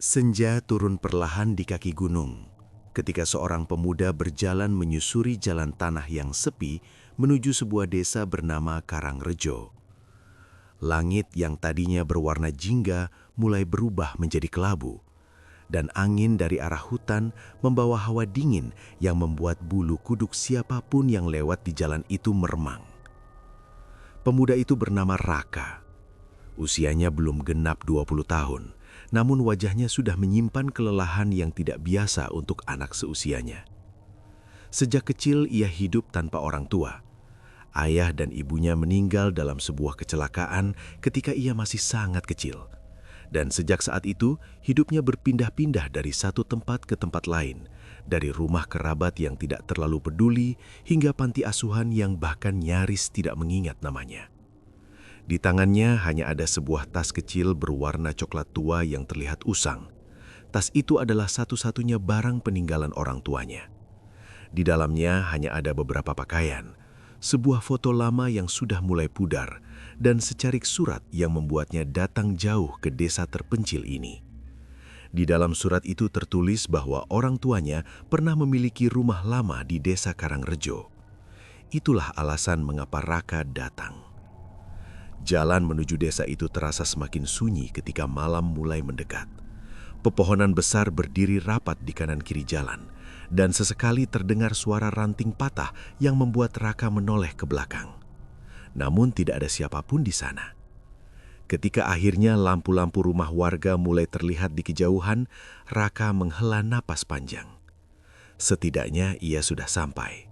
Senja turun perlahan di kaki gunung, ketika seorang pemuda berjalan menyusuri jalan tanah yang sepi menuju sebuah desa bernama Karangrejo. Langit yang tadinya berwarna jingga mulai berubah menjadi kelabu, dan angin dari arah hutan membawa hawa dingin yang membuat bulu kuduk siapapun yang lewat di jalan itu meremang. Pemuda itu bernama Raka. Usianya belum genap 20 tahun, namun wajahnya sudah menyimpan kelelahan yang tidak biasa untuk anak seusianya. Sejak kecil ia hidup tanpa orang tua. Ayah dan ibunya meninggal dalam sebuah kecelakaan ketika ia masih sangat kecil. Dan sejak saat itu, hidupnya berpindah-pindah dari satu tempat ke tempat lain, dari rumah kerabat yang tidak terlalu peduli hingga panti asuhan yang bahkan nyaris tidak mengingat namanya. Di tangannya hanya ada sebuah tas kecil berwarna coklat tua yang terlihat usang. Tas itu adalah satu-satunya barang peninggalan orang tuanya. Di dalamnya hanya ada beberapa pakaian, sebuah foto lama yang sudah mulai pudar, dan secarik surat yang membuatnya datang jauh ke desa terpencil ini. Di dalam surat itu tertulis bahwa orang tuanya pernah memiliki rumah lama di desa Karangrejo. Itulah alasan mengapa Raka datang. Jalan menuju desa itu terasa semakin sunyi ketika malam mulai mendekat. Pepohonan besar berdiri rapat di kanan kiri jalan, dan sesekali terdengar suara ranting patah yang membuat Raka menoleh ke belakang. Namun tidak ada siapapun di sana. Ketika akhirnya lampu-lampu rumah warga mulai terlihat di kejauhan, Raka menghela napas panjang. Setidaknya ia sudah sampai.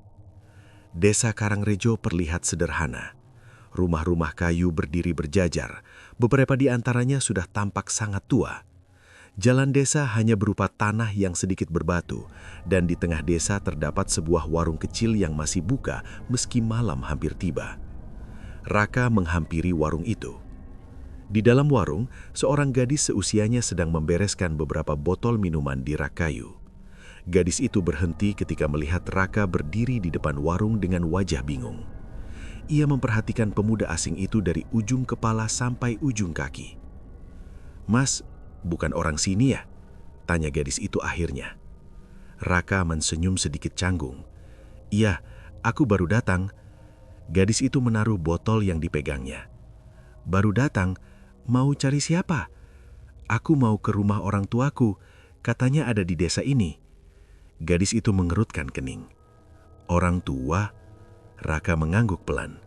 Desa Karangrejo terlihat sederhana. Rumah-rumah kayu berdiri berjajar, beberapa di antaranya sudah tampak sangat tua. Jalan desa hanya berupa tanah yang sedikit berbatu, dan di tengah desa terdapat sebuah warung kecil yang masih buka meski malam hampir tiba. Raka menghampiri warung itu. Di dalam warung, seorang gadis seusianya sedang membereskan beberapa botol minuman di rak kayu. Gadis itu berhenti ketika melihat Raka berdiri di depan warung dengan wajah bingung. Ia memperhatikan pemuda asing itu dari ujung kepala sampai ujung kaki. "Mas, bukan orang sini ya?" tanya gadis itu akhirnya. Raka mensenyum sedikit canggung. "Iya, aku baru datang." Gadis itu menaruh botol yang dipegangnya. "Baru datang? Mau cari siapa?" "Aku mau ke rumah orang tuaku, katanya ada di desa ini." Gadis itu mengerutkan kening. "Orang tua?" Raka mengangguk pelan.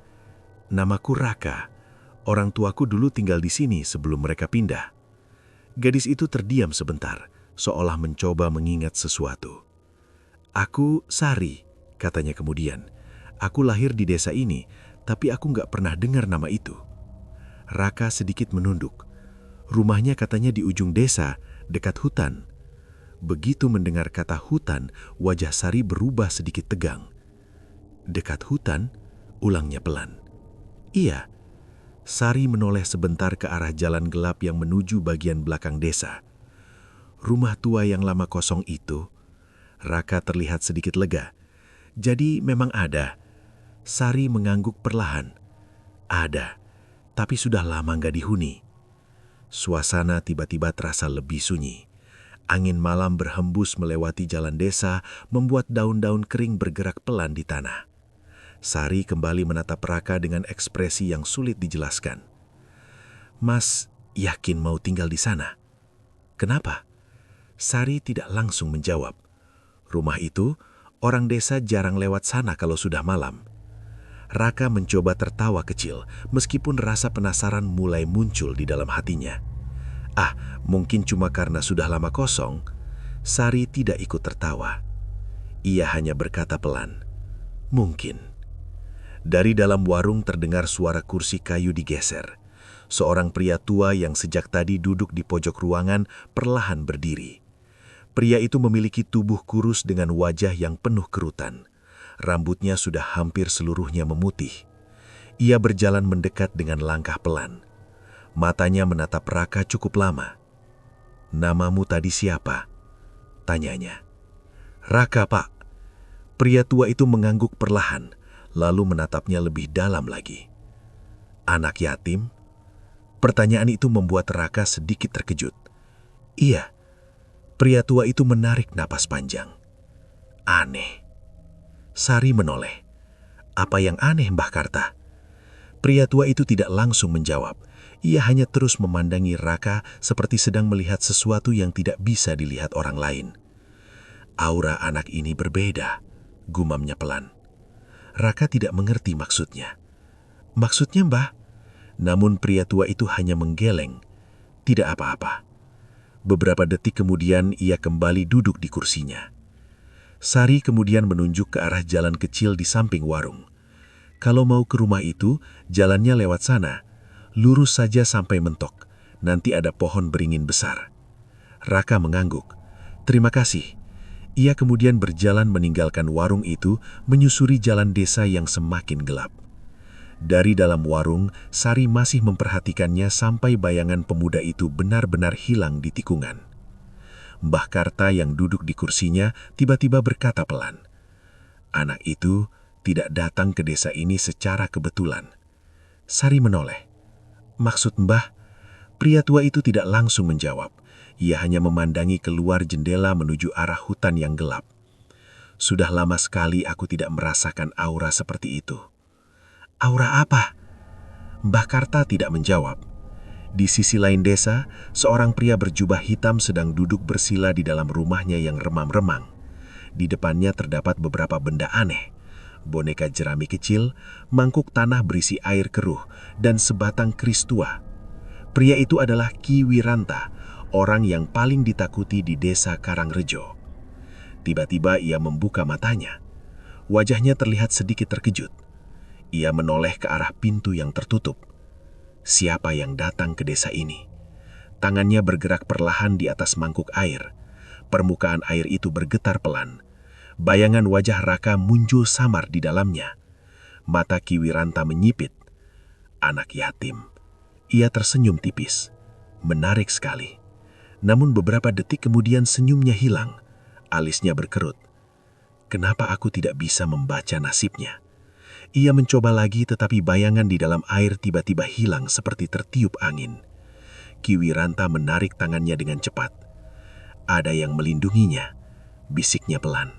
"Namaku Raka. Orang tuaku dulu tinggal di sini sebelum mereka pindah." Gadis itu terdiam sebentar, seolah mencoba mengingat sesuatu. "Aku Sari," katanya kemudian. "Aku lahir di desa ini, tapi aku nggak pernah dengar nama itu." Raka sedikit menunduk. Rumahnya katanya di ujung desa, dekat hutan. Begitu mendengar kata hutan, wajah Sari berubah sedikit tegang. "Dekat hutan?" ulangnya pelan. "Iya." Sari menoleh sebentar ke arah jalan gelap yang menuju bagian belakang desa. "Rumah tua yang lama kosong itu?" Raka terlihat sedikit lega. "Jadi memang ada?" Sari mengangguk perlahan. "Ada, tapi sudah lama nggak dihuni." Suasana tiba-tiba terasa lebih sunyi. Angin malam berhembus melewati jalan desa, membuat daun-daun kering bergerak pelan di tanah. Sari kembali menatap Raka dengan ekspresi yang sulit dijelaskan. "Mas, yakin mau tinggal di sana?" "Kenapa?" Sari tidak langsung menjawab. Rumah itu, orang desa jarang lewat sana kalau sudah malam. Raka mencoba tertawa kecil, meskipun rasa penasaran mulai muncul di dalam hatinya. Mungkin cuma karena sudah lama kosong. Sari tidak ikut tertawa. Ia hanya berkata pelan, "Mungkin." Dari dalam warung terdengar suara kursi kayu digeser. Seorang pria tua yang sejak tadi duduk di pojok ruangan perlahan berdiri. Pria itu memiliki tubuh kurus dengan wajah yang penuh kerutan. Rambutnya sudah hampir seluruhnya memutih. Ia berjalan mendekat dengan langkah pelan. Matanya menatap Raka cukup lama. "Namamu tadi siapa?" tanyanya. "Raka, Pak." Pria tua itu mengangguk perlahan, lalu menatapnya lebih dalam lagi. "Anak yatim?" Pertanyaan itu membuat Raka sedikit terkejut. "Iya." Pria tua itu menarik napas panjang. Aneh. Sari menoleh. Apa yang aneh, Mbah Karta? Pria tua itu tidak langsung menjawab. Ia hanya terus memandangi Raka seperti sedang melihat sesuatu yang tidak bisa dilihat orang lain. Aura anak ini berbeda, gumamnya pelan. Raka tidak mengerti maksudnya. Maksudnya, Mbah? Namun pria tua itu hanya menggeleng. Tidak apa-apa. Beberapa detik kemudian ia kembali duduk di kursinya. Sari kemudian menunjuk ke arah jalan kecil di samping warung. Kalau mau ke rumah itu, jalannya lewat sana. Lurus saja sampai mentok. Nanti ada pohon beringin besar. Raka mengangguk. Terima kasih. Ia kemudian berjalan meninggalkan warung itu, menyusuri jalan desa yang semakin gelap. Dari dalam warung, Sari masih memperhatikannya sampai bayangan pemuda itu benar-benar hilang di tikungan. Mbah Karta yang duduk di kursinya tiba-tiba berkata pelan, "Anak itu tidak datang ke desa ini secara kebetulan." Sari menoleh. Maksud Mbah? Pria tua itu tidak langsung menjawab. Ia hanya memandangi keluar jendela menuju arah hutan yang gelap. Sudah lama sekali aku tidak merasakan aura seperti itu. Aura apa? Mbah Karta tidak menjawab. Di sisi lain desa, seorang pria berjubah hitam sedang duduk bersila di dalam rumahnya yang remang-remang. Di depannya terdapat beberapa benda aneh. Boneka jerami kecil, mangkuk tanah berisi air keruh, dan sebatang keris tua. Pria itu adalah Ki Wiranta, orang yang paling ditakuti di desa Karangrejo. Tiba-tiba ia membuka matanya. Wajahnya terlihat sedikit terkejut. Ia menoleh ke arah pintu yang tertutup. Siapa yang datang ke desa ini? Tangannya bergerak perlahan di atas mangkuk air. Permukaan air itu bergetar pelan. Bayangan wajah Raka muncul samar di dalamnya. Mata Ki Wiranta menyipit. Anak yatim. Ia tersenyum tipis. Menarik sekali. Namun beberapa detik kemudian senyumnya hilang. Alisnya berkerut. Kenapa aku tidak bisa membaca nasibnya? Ia mencoba lagi tetapi bayangan di dalam air tiba-tiba hilang seperti tertiup angin. Ki Wiranta menarik tangannya dengan cepat. Ada yang melindunginya, bisiknya pelan.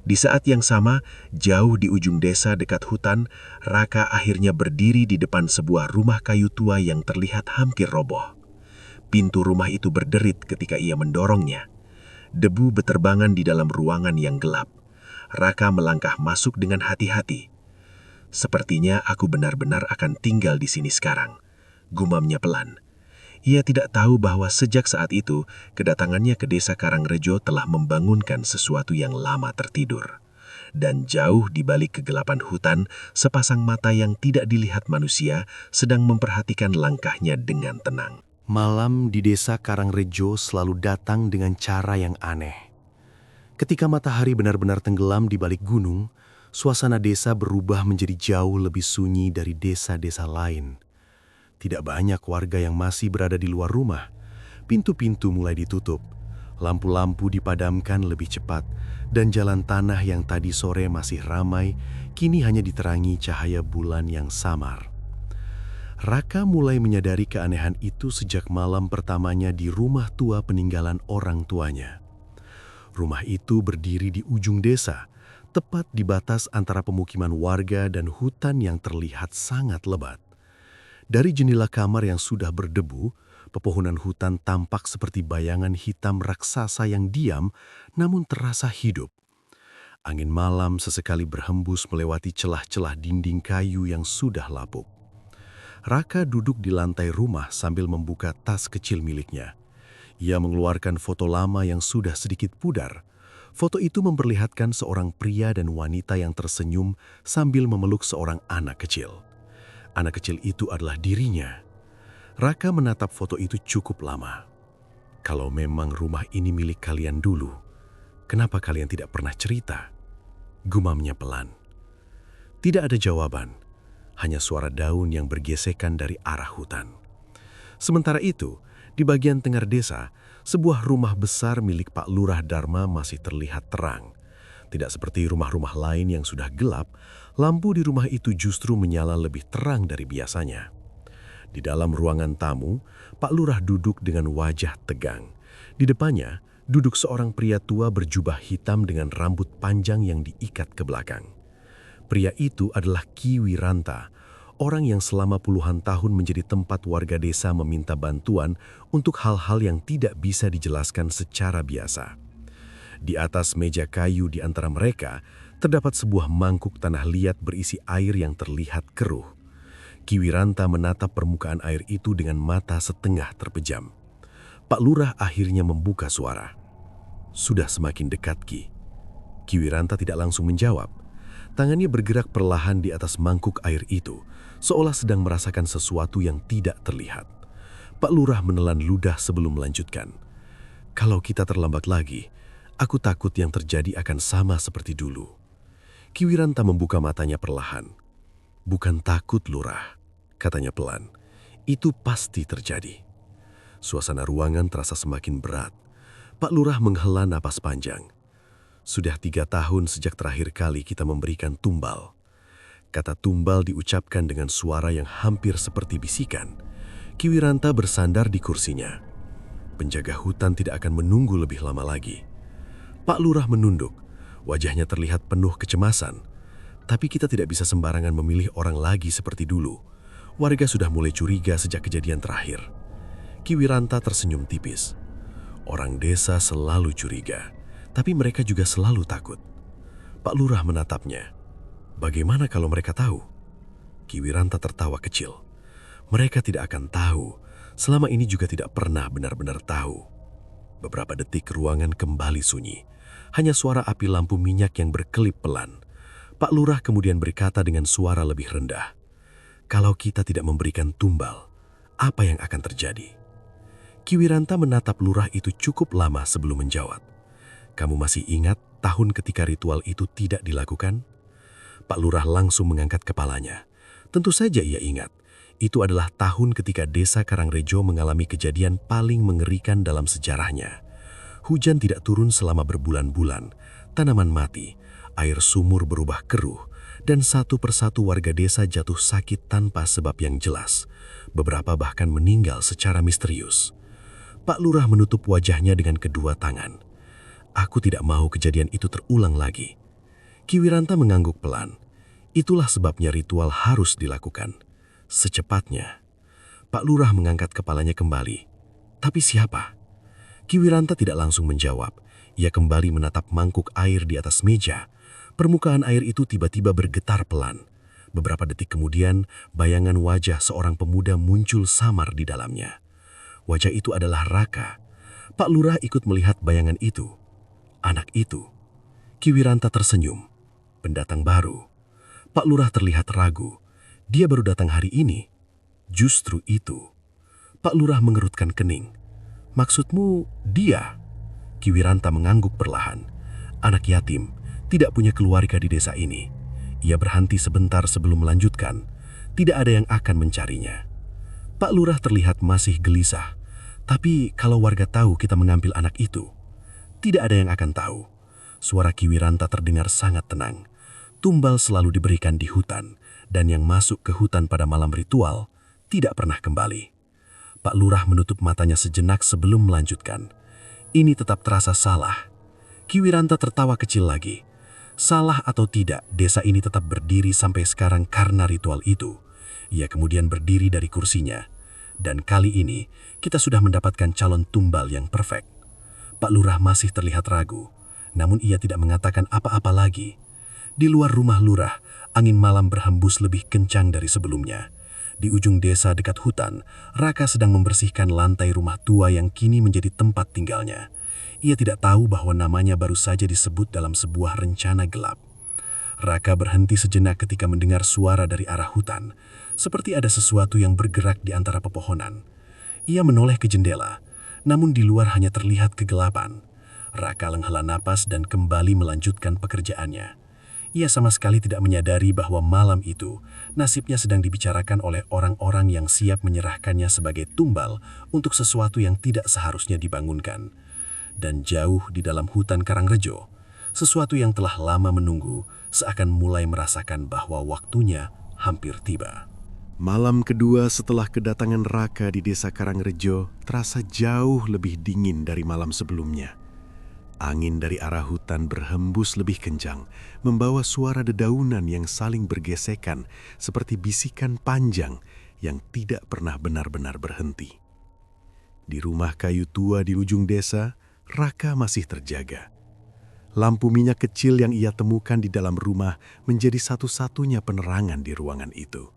Di saat yang sama, jauh di ujung desa dekat hutan, Raka akhirnya berdiri di depan sebuah rumah kayu tua yang terlihat hampir roboh. Pintu rumah itu berderit ketika ia mendorongnya. Debu beterbangan di dalam ruangan yang gelap. Raka melangkah masuk dengan hati-hati. Sepertinya aku benar-benar akan tinggal di sini sekarang, gumamnya pelan. Ia tidak tahu bahwa sejak saat itu, kedatangannya ke desa Karangrejo telah membangunkan sesuatu yang lama tertidur. Dan jauh di balik kegelapan hutan, sepasang mata yang tidak dilihat manusia sedang memperhatikan langkahnya dengan tenang. Malam di desa Karangrejo selalu datang dengan cara yang aneh. Ketika matahari benar-benar tenggelam di balik gunung, suasana desa berubah menjadi jauh lebih sunyi dari desa-desa lain. Tidak banyak warga yang masih berada di luar rumah. Pintu-pintu mulai ditutup, lampu-lampu dipadamkan lebih cepat, dan jalan tanah yang tadi sore masih ramai, kini hanya diterangi cahaya bulan yang samar. Raka mulai menyadari keanehan itu sejak malam pertamanya di rumah tua peninggalan orang tuanya. Rumah itu berdiri di ujung desa, tepat di batas antara pemukiman warga dan hutan yang terlihat sangat lebat. Dari jendela kamar yang sudah berdebu, pepohonan hutan tampak seperti bayangan hitam raksasa yang diam namun terasa hidup. Angin malam sesekali berhembus melewati celah-celah dinding kayu yang sudah lapuk. Raka duduk di lantai rumah sambil membuka tas kecil miliknya. Ia mengeluarkan foto lama yang sudah sedikit pudar. Foto itu memperlihatkan seorang pria dan wanita yang tersenyum sambil memeluk seorang anak kecil. Anak kecil itu adalah dirinya. Raka menatap foto itu cukup lama. Kalau memang rumah ini milik kalian dulu, kenapa kalian tidak pernah cerita? Gumamnya pelan. Tidak ada jawaban, hanya suara daun yang bergesekan dari arah hutan. Sementara itu, di bagian tengah desa, sebuah rumah besar milik Pak Lurah Dharma masih terlihat terang. Tidak seperti rumah-rumah lain yang sudah gelap, lampu di rumah itu justru menyala lebih terang dari biasanya. Di dalam ruangan tamu, Pak Lurah duduk dengan wajah tegang. Di depannya, duduk seorang pria tua berjubah hitam dengan rambut panjang yang diikat ke belakang. Pria itu adalah Ki Wiranta, orang yang selama puluhan tahun menjadi tempat warga desa meminta bantuan untuk hal-hal yang tidak bisa dijelaskan secara biasa. Di atas meja kayu di antara mereka, terdapat sebuah mangkuk tanah liat berisi air yang terlihat keruh. Ki Wiranta menatap permukaan air itu dengan mata setengah terpejam. Pak Lurah akhirnya membuka suara. Sudah semakin dekat, Ki. Ki Wiranta tidak langsung menjawab. Tangannya bergerak perlahan di atas mangkuk air itu, seolah sedang merasakan sesuatu yang tidak terlihat. Pak Lurah menelan ludah sebelum melanjutkan. Kalau kita terlambat lagi, aku takut yang terjadi akan sama seperti dulu. Ki Wiranta membuka matanya perlahan. Bukan takut, Lurah, katanya pelan. Itu pasti terjadi. Suasana ruangan terasa semakin berat. Pak Lurah menghela napas panjang. Sudah 3 tahun sejak terakhir kali kita memberikan tumbal. Kata tumbal diucapkan dengan suara yang hampir seperti bisikan. Ki Wiranta bersandar di kursinya. Penjaga hutan tidak akan menunggu lebih lama lagi. Pak Lurah menunduk. Wajahnya terlihat penuh kecemasan. Tapi kita tidak bisa sembarangan memilih orang lagi seperti dulu. Warga sudah mulai curiga sejak kejadian terakhir. Ki Wiranta tersenyum tipis. Orang desa selalu curiga, tapi mereka juga selalu takut. Pak Lurah menatapnya. Bagaimana kalau mereka tahu? Ki Wiranta tertawa kecil. Mereka tidak akan tahu. Selama ini juga tidak pernah benar-benar tahu. Beberapa detik ruangan kembali sunyi. Hanya suara api lampu minyak yang berkelip pelan. Pak Lurah kemudian berkata dengan suara lebih rendah. Kalau kita tidak memberikan tumbal, apa yang akan terjadi? Ki Wiranta menatap lurah itu cukup lama sebelum menjawab. Kamu masih ingat tahun ketika ritual itu tidak dilakukan? Pak Lurah langsung mengangkat kepalanya. Tentu saja ia ingat. Itu adalah tahun ketika desa Karangrejo mengalami kejadian paling mengerikan dalam sejarahnya. Hujan tidak turun selama berbulan-bulan, tanaman mati, air sumur berubah keruh, dan satu persatu warga desa jatuh sakit tanpa sebab yang jelas. Beberapa bahkan meninggal secara misterius. Pak Lurah menutup wajahnya dengan kedua tangan. Aku tidak mau kejadian itu terulang lagi. Ki Wiranta mengangguk pelan. Itulah sebabnya ritual harus dilakukan. Secepatnya. Pak Lurah mengangkat kepalanya kembali. Tapi siapa? Ki Wiranta tidak langsung menjawab. Ia kembali menatap mangkuk air di atas meja. Permukaan air itu tiba-tiba bergetar pelan. Beberapa detik kemudian, bayangan wajah seorang pemuda muncul samar di dalamnya. Wajah itu adalah Raka. Pak Lurah ikut melihat bayangan itu. Anak itu. Ki Wiranta tersenyum. Pendatang baru. Pak Lurah terlihat ragu. Dia baru datang hari ini. Justru itu. Pak Lurah mengerutkan kening. Maksudmu dia? Ki Wiranta mengangguk perlahan. Anak yatim, tidak punya keluarga di desa ini. Ia berhenti sebentar sebelum melanjutkan. Tidak ada yang akan mencarinya. Pak Lurah terlihat masih gelisah. Tapi kalau warga tahu kita mengambil anak itu, tidak ada yang akan tahu. Suara Ki Wiranta terdengar sangat tenang. Tumbal selalu diberikan di hutan, dan yang masuk ke hutan pada malam ritual tidak pernah kembali. Pak Lurah menutup matanya sejenak sebelum melanjutkan. Ini tetap terasa salah. Ki Wiranta tertawa kecil lagi. Salah atau tidak, desa ini tetap berdiri sampai sekarang karena ritual itu. Ia kemudian berdiri dari kursinya. Dan kali ini, kita sudah mendapatkan calon tumbal yang perfect. Pak Lurah masih terlihat ragu, namun ia tidak mengatakan apa-apa lagi. Di luar rumah Lurah, angin malam berhembus lebih kencang dari sebelumnya. Di ujung desa dekat hutan, Raka sedang membersihkan lantai rumah tua yang kini menjadi tempat tinggalnya. Ia tidak tahu bahwa namanya baru saja disebut dalam sebuah rencana gelap. Raka berhenti sejenak ketika mendengar suara dari arah hutan, seperti ada sesuatu yang bergerak di antara pepohonan. Ia menoleh ke jendela, namun di luar hanya terlihat kegelapan. Raka menghela napas dan kembali melanjutkan pekerjaannya. Ia sama sekali tidak menyadari bahwa malam itu, nasibnya sedang dibicarakan oleh orang-orang yang siap menyerahkannya sebagai tumbal untuk sesuatu yang tidak seharusnya dibangunkan. Dan jauh di dalam hutan Karangrejo, sesuatu yang telah lama menunggu seakan mulai merasakan bahwa waktunya hampir tiba. Malam kedua setelah kedatangan Raka di desa Karangrejo terasa jauh lebih dingin dari malam sebelumnya. Angin dari arah hutan berhembus lebih kencang, membawa suara dedaunan yang saling bergesekan seperti bisikan panjang yang tidak pernah benar-benar berhenti. Di rumah kayu tua di ujung desa, Raka masih terjaga. Lampu minyak kecil yang ia temukan di dalam rumah menjadi satu-satunya penerangan di ruangan itu.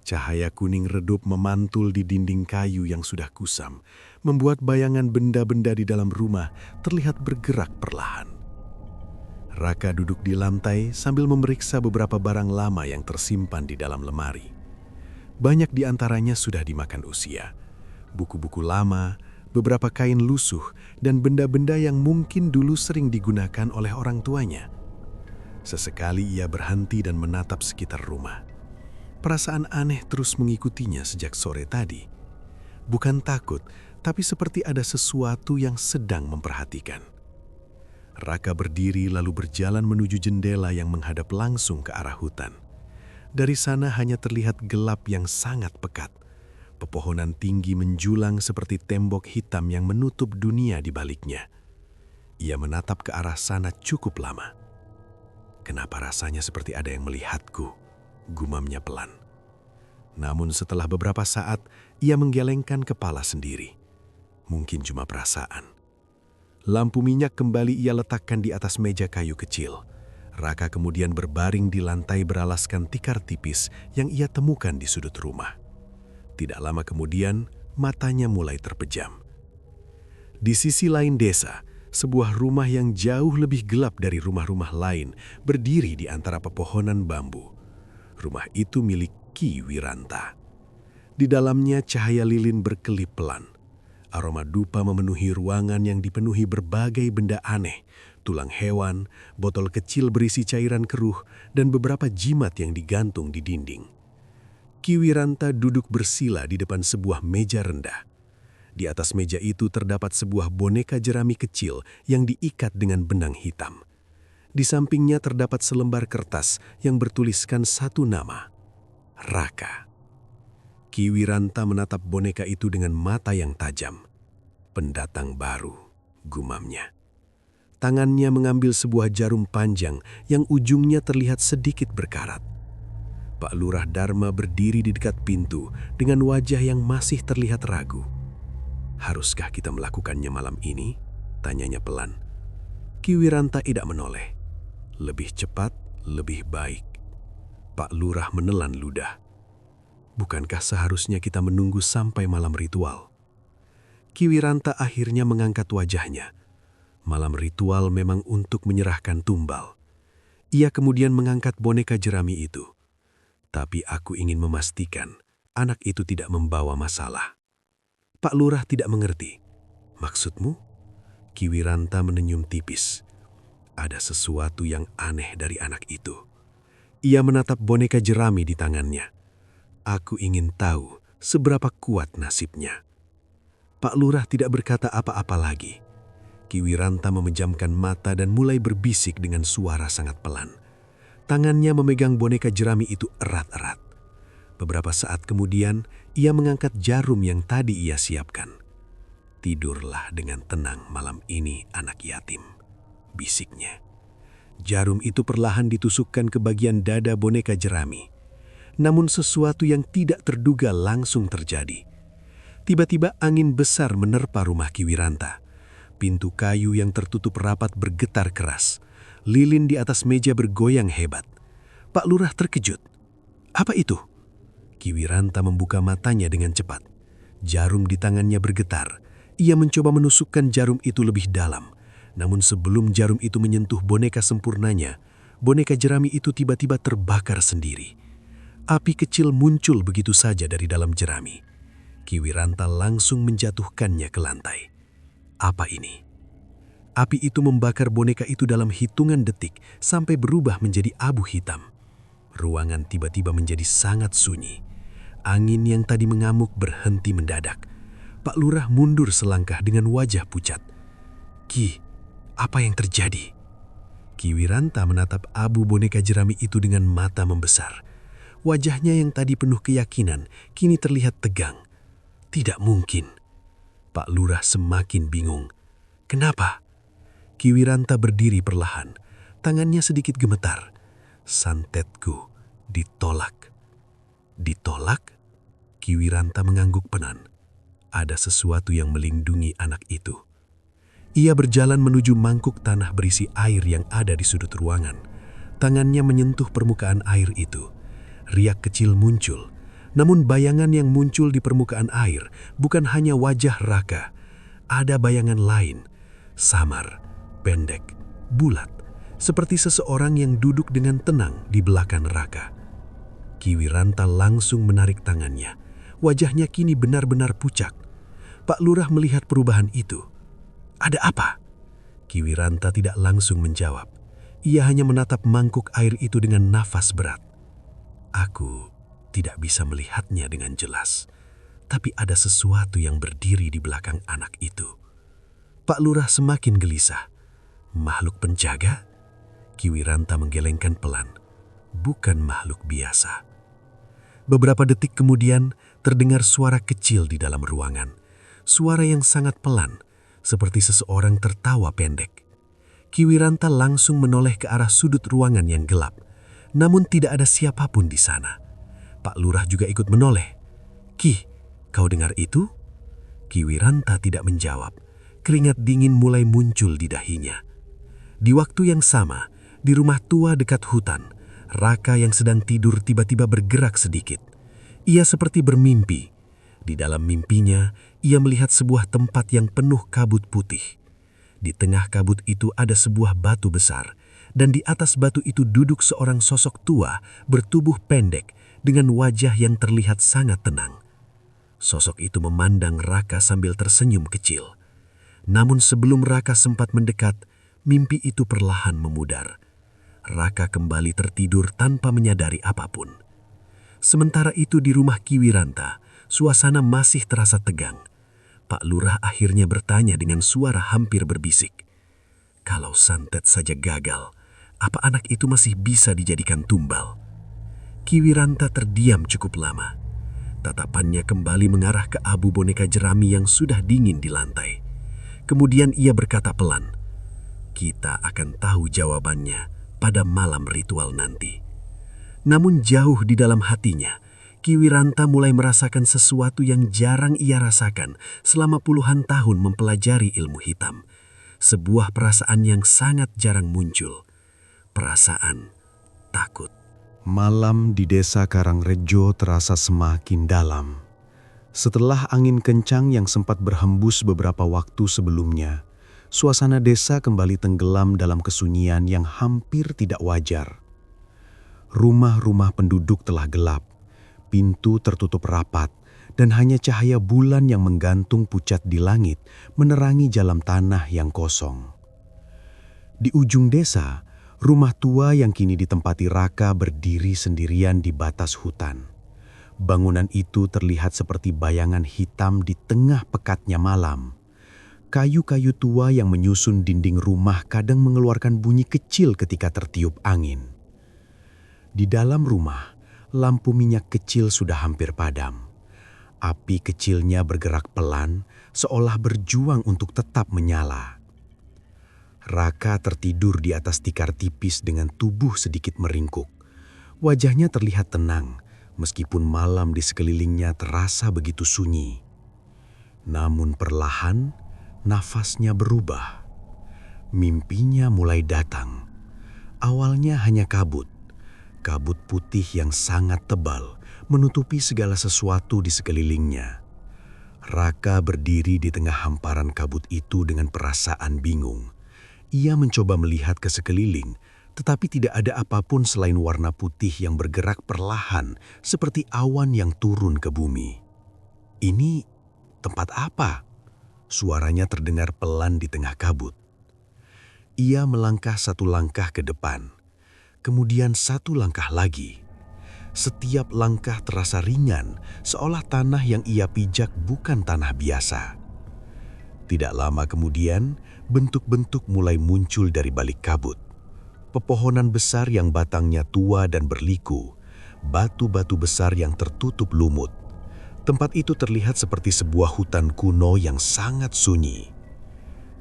Cahaya kuning redup memantul di dinding kayu yang sudah kusam, membuat bayangan benda-benda di dalam rumah terlihat bergerak perlahan. Raka duduk di lantai sambil memeriksa beberapa barang lama yang tersimpan di dalam lemari. Banyak di antaranya sudah dimakan usia. Buku-buku lama, beberapa kain lusuh, dan benda-benda yang mungkin dulu sering digunakan oleh orang tuanya. Sesekali ia berhenti dan menatap sekitar rumah. Perasaan aneh terus mengikutinya sejak sore tadi. Bukan takut, tapi seperti ada sesuatu yang sedang memperhatikan. Raka berdiri lalu berjalan menuju jendela yang menghadap langsung ke arah hutan. Dari sana hanya terlihat gelap yang sangat pekat. Pepohonan tinggi menjulang seperti tembok hitam yang menutup dunia di baliknya. Ia menatap ke arah sana cukup lama. "Kenapa rasanya seperti ada yang melihatku?" gumamnya pelan. Namun setelah beberapa saat, ia menggelengkan kepala sendiri. Mungkin cuma perasaan. Lampu minyak kembali ia letakkan di atas meja kayu kecil. Raka kemudian berbaring di lantai beralaskan tikar tipis yang ia temukan di sudut rumah. Tidak lama kemudian, matanya mulai terpejam. Di sisi lain desa, sebuah rumah yang jauh lebih gelap dari rumah-rumah lain berdiri di antara pepohonan bambu. Rumah itu milik Ki Wiranta. Di dalamnya cahaya lilin berkelip pelan. Aroma dupa memenuhi ruangan yang dipenuhi berbagai benda aneh, tulang hewan, botol kecil berisi cairan keruh, dan beberapa jimat yang digantung di dinding. Ki Wiranta duduk bersila di depan sebuah meja rendah. Di atas meja itu terdapat sebuah boneka jerami kecil yang diikat dengan benang hitam. Di sampingnya terdapat selembar kertas yang bertuliskan satu nama, Raka. Ki Wiranta menatap boneka itu dengan mata yang tajam. "Pendatang baru," gumamnya. Tangannya mengambil sebuah jarum panjang yang ujungnya terlihat sedikit berkarat. Pak Lurah Dharma berdiri di dekat pintu dengan wajah yang masih terlihat ragu. "Haruskah kita melakukannya malam ini?" tanyanya pelan. Ki Wiranta tidak menoleh. "Lebih cepat, lebih baik." Pak Lurah menelan ludah. "Bukankah seharusnya kita menunggu sampai malam ritual?" Ki Wiranta akhirnya mengangkat wajahnya. Malam ritual memang untuk menyerahkan tumbal. Ia kemudian mengangkat boneka jerami itu. "Tapi aku ingin memastikan anak itu tidak membawa masalah." Pak Lurah tidak mengerti. "Maksudmu?" Ki Wiranta menenyum tipis. Ada sesuatu yang aneh dari anak itu. Ia menatap boneka jerami di tangannya. "Aku ingin tahu seberapa kuat nasibnya." Pak Lurah tidak berkata apa-apa lagi. Ki Wiranta memejamkan mata dan mulai berbisik dengan suara sangat pelan. Tangannya memegang boneka jerami itu erat-erat. Beberapa saat kemudian, ia mengangkat jarum yang tadi ia siapkan. "Tidurlah dengan tenang malam ini, anak yatim," bisiknya. Jarum itu perlahan ditusukkan ke bagian dada boneka jerami. Namun sesuatu yang tidak terduga langsung terjadi. Tiba-tiba angin besar menerpa rumah Ki Wiranta. Pintu kayu yang tertutup rapat bergetar keras. Lilin di atas meja bergoyang hebat. Pak Lurah terkejut. "Apa itu?" Ki Wiranta membuka matanya dengan cepat. Jarum di tangannya bergetar. Ia mencoba menusukkan jarum itu lebih dalam. Namun sebelum jarum itu menyentuh boneka sempurnanya, boneka jerami itu tiba-tiba terbakar sendiri. Api kecil muncul begitu saja dari dalam jerami. Ki Wiranta langsung menjatuhkannya ke lantai. Apa ini? Api itu membakar boneka itu dalam hitungan detik sampai berubah menjadi abu hitam. Ruangan tiba-tiba menjadi sangat sunyi. Angin yang tadi mengamuk berhenti mendadak. Pak Lurah mundur selangkah dengan wajah pucat. "Ki, apa yang terjadi?" Ki Wiranta menatap abu boneka jerami itu dengan mata membesar. Wajahnya yang tadi penuh keyakinan kini terlihat tegang. Tidak mungkin. Pak Lurah semakin bingung. "Kenapa?" Kiwiranta berdiri perlahan, tangannya sedikit gemetar. Santetku ditolak. Ditolak? Kiwiranta mengangguk penan. Ada sesuatu yang melindungi anak itu. Ia berjalan menuju mangkuk tanah berisi air yang ada di sudut ruangan. Tangannya menyentuh permukaan air itu. Riak kecil muncul. Namun bayangan yang muncul di permukaan air bukan hanya wajah Raka. Ada bayangan lain, samar, pendek, bulat, seperti seseorang yang duduk dengan tenang di belakang Raka. Kiwiranta langsung menarik tangannya. Wajahnya kini benar-benar pucat. Pak Lurah melihat perubahan itu. Ada apa? Kiwiranta tidak langsung menjawab. Ia hanya menatap mangkuk air itu dengan nafas berat. Aku tidak bisa melihatnya dengan jelas, tapi ada sesuatu yang berdiri di belakang anak itu. Pak Lurah semakin gelisah. Makhluk penjaga? Kiwiranta menggelengkan pelan. Bukan makhluk biasa. Beberapa detik kemudian terdengar suara kecil di dalam ruangan. Suara yang sangat pelan, seperti seseorang tertawa pendek. Kiwiranta langsung menoleh ke arah sudut ruangan yang gelap. Namun tidak ada siapapun di sana. Pak Lurah juga ikut menoleh. "Ki, kau dengar itu?" Kiwiranta tidak menjawab. Keringat dingin mulai muncul di dahinya. Di waktu yang sama, di rumah tua dekat hutan, Raka yang sedang tidur tiba-tiba bergerak sedikit. Ia seperti bermimpi. Di dalam mimpinya, ia melihat sebuah tempat yang penuh kabut putih. Di tengah kabut itu ada sebuah batu besar, dan di atas batu itu duduk seorang sosok tua bertubuh pendek dengan wajah yang terlihat sangat tenang. Sosok itu memandang Raka sambil tersenyum kecil. Namun sebelum Raka sempat mendekat, mimpi itu perlahan memudar. Raka kembali tertidur tanpa menyadari apapun. Sementara itu di rumah Kiwiranta, suasana masih terasa tegang. Pak Lurah akhirnya bertanya dengan suara hampir berbisik. Kalau santet saja gagal, apa anak itu masih bisa dijadikan tumbal? Kiwiranta terdiam cukup lama. Tatapannya kembali mengarah ke abu boneka jerami yang sudah dingin di lantai. Kemudian ia berkata pelan, "Kita akan tahu jawabannya pada malam ritual nanti." Namun jauh di dalam hatinya, Kiwiranta mulai merasakan sesuatu yang jarang ia rasakan selama puluhan tahun mempelajari ilmu hitam. Sebuah perasaan yang sangat jarang muncul. Perasaan takut. Malam di desa Karangrejo terasa semakin dalam. Setelah angin kencang yang sempat berhembus beberapa waktu sebelumnya, suasana desa kembali tenggelam dalam kesunyian yang hampir tidak wajar. Rumah-rumah penduduk telah gelap, pintu tertutup rapat, dan hanya cahaya bulan yang menggantung pucat di langit menerangi jalan tanah yang kosong. Di ujung desa, rumah tua yang kini ditempati Raka berdiri sendirian di batas hutan. Bangunan itu terlihat seperti bayangan hitam di tengah pekatnya malam. Kayu-kayu tua yang menyusun dinding rumah kadang mengeluarkan bunyi kecil ketika tertiup angin. Di dalam rumah, lampu minyak kecil sudah hampir padam. Api kecilnya bergerak pelan, seolah berjuang untuk tetap menyala. Raka tertidur di atas tikar tipis dengan tubuh sedikit meringkuk. Wajahnya terlihat tenang, meskipun malam di sekelilingnya terasa begitu sunyi. Namun perlahan, nafasnya berubah. Mimpinya mulai datang. Awalnya hanya kabut putih yang sangat tebal menutupi segala sesuatu di sekelilingnya. Raka berdiri di tengah hamparan kabut itu dengan perasaan bingung. Ia mencoba melihat ke sekeliling, tetapi tidak ada apapun selain warna putih yang bergerak perlahan seperti awan yang turun ke bumi. Ini tempat apa? Suaranya terdengar pelan di tengah kabut. Ia melangkah satu langkah ke depan. Kemudian satu langkah lagi. Setiap langkah terasa ringan, seolah tanah yang ia pijak bukan tanah biasa. Tidak lama kemudian, bentuk-bentuk mulai muncul dari balik kabut. Pepohonan besar yang batangnya tua dan berliku, batu-batu besar yang tertutup lumut. Tempat itu terlihat seperti sebuah hutan kuno yang sangat sunyi.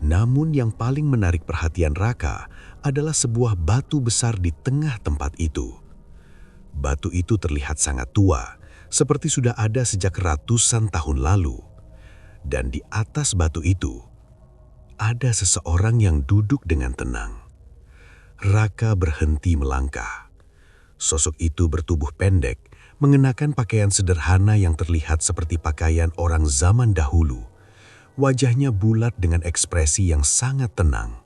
Namun yang paling menarik perhatian Raka adalah sebuah batu besar di tengah tempat itu. Batu itu terlihat sangat tua, seperti sudah ada sejak ratusan tahun lalu. Dan di atas batu itu, ada seseorang yang duduk dengan tenang. Raka berhenti melangkah. Sosok itu bertubuh pendek, mengenakan pakaian sederhana yang terlihat seperti pakaian orang zaman dahulu. Wajahnya bulat dengan ekspresi yang sangat tenang.